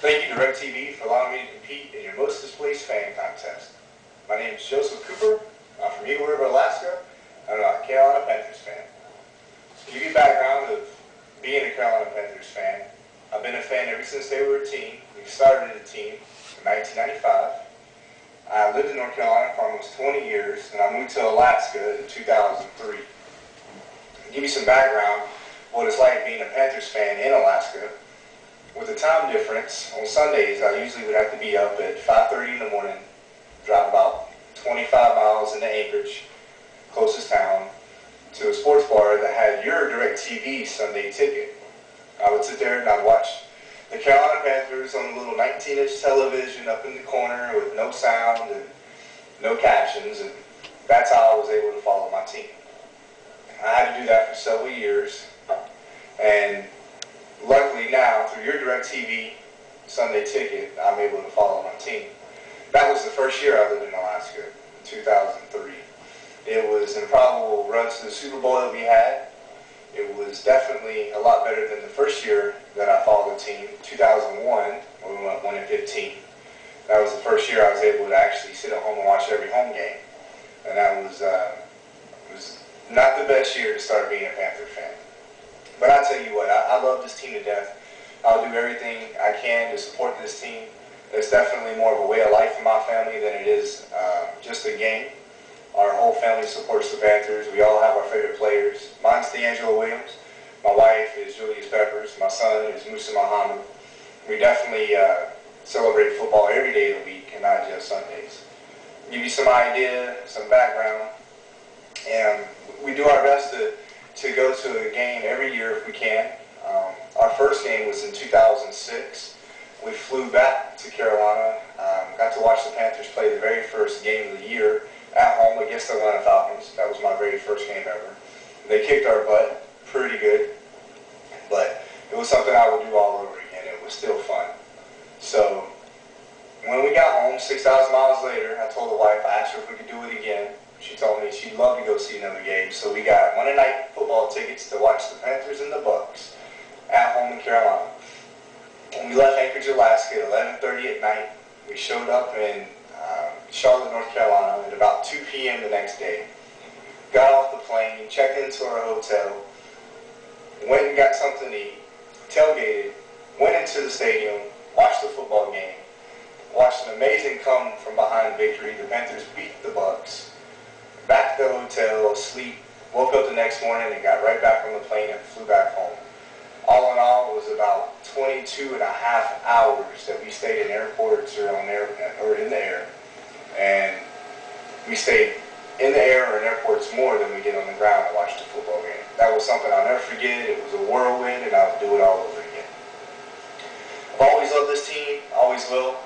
Thank you, DirecTV, for allowing me to compete in your Most Displaced Fan Contest. My name is Joseph Cooper. I'm from Eagle River, Alaska. I'm a Carolina Panthers fan. To give you a background of being a Carolina Panthers fan, I've been a fan ever since they were a team. We started a team in 1995. I lived in North Carolina for almost 20 years, and I moved to Alaska in 2003. To give you some background, what it's like being a Panthers fan in Alaska. With the time difference, on Sundays I usually would have to be up at 5:30 in the morning, drive about 25 miles into Anchorage, closest town, to a sports bar that had your DirecTV Sunday ticket. I would sit there and I'd watch the Carolina Panthers on a little 19-inch television up in the corner with no sound and no captions, and that's how I was able to follow my team. I had to do that for several years, and luckily now, through your DirecTV Sunday ticket, I'm able to follow my team. That was the first year I lived in Alaska, in 2003. It was an improbable run to the Super Bowl that we had. It was definitely a lot better than the first year that I followed the team, 2001, when we went 1-15. That was the first year I was able to actually sit at home and watch every home game. And that was not the best year to start being a Panther fan. But I tell you what, I love this team to death. I'll do everything I can to support this team. It's definitely more of a way of life in my family than it is just a game. Our whole family supports the Panthers. We all have our favorite players. Mine's D'Angelo Williams. My wife is Julius Peppers. My son is Musa Muhammad. We definitely celebrate football every day of the week and not just Sundays. Give you some idea, some background, and we do our best to go to a game every year if we can. Our first game was in 2006. We flew back to Carolina, got to watch the Panthers play the very first game of the year at home against the Atlanta Falcons. That was my very first game ever. They kicked our butt pretty good, but it was something I would do all over again. It was still fun. So when we got home, 6,000 miles later, I told the wife, I asked her if we could do it again. She told me she'd love to go see another game. So we got Monday night football tickets to watch the Panthers and the Bucks at home in Carolina. When we left Anchorage, Alaska at 11:30 at night, we showed up in Charlotte, North Carolina at about 2 p.m. the next day. Got off the plane, checked into our hotel, went and got something to eat, tailgated, went into the stadium, watched the football game, watched an amazing come from behind victory. The Panthers beat the Bucks. Back to the hotel, asleep, woke up the next morning and got right back on the plane and flew back home. All in all, it was about 22 and a half hours that we stayed in airports or in the air. And we stayed in the air or in airports more than we did on the ground to watch the football game. That was something I'll never forget. It was a whirlwind, and I'll do it all over again. I've always loved this team, always will.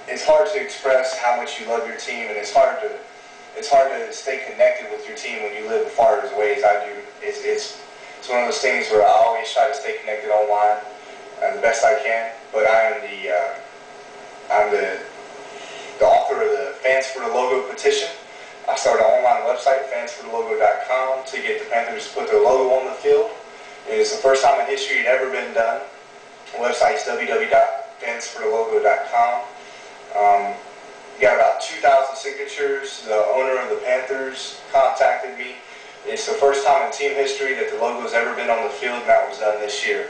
It's hard to express how much you love your team, and it's hard to stay connected with your team when you live as far away as I do. It's one of those things where I always try to stay connected online the best I can. But I'm the author of the Fans for the Logo petition. I started an online website, fansforthelogo.com, to get the Panthers to put their logo on the field. It's the first time in history it ever been done. The website is www.fansforthelogo.com. Got about 2,000 signatures. The owner of the Panthers contacted me. It's the first time in team history that the logo's ever been on the field, and that was done this year.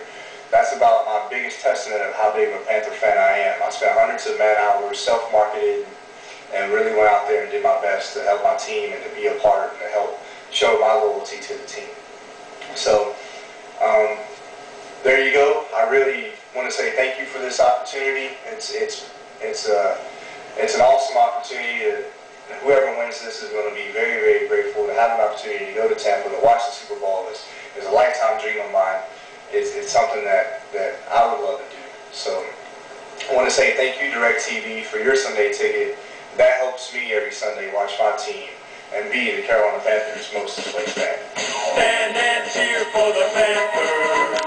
That's about my biggest testament of how big of a Panther fan I am. I spent hundreds of man hours, self-marketed, and really went out there and did my best to help my team and to be a part and to help show my loyalty to the team. So, there you go. I really want to say thank you for this opportunity. It's an awesome opportunity. Whoever wins this is going to be very, very grateful to have an opportunity to go to Tampa to watch the Super Bowl. It's a lifetime dream of mine. It's something that I would love to do. So I want to say thank you, DirecTV, for your Sunday ticket. That helps me every Sunday watch my team and be the Carolina Panthers' most displaced fan. Stand and cheer for the Panthers.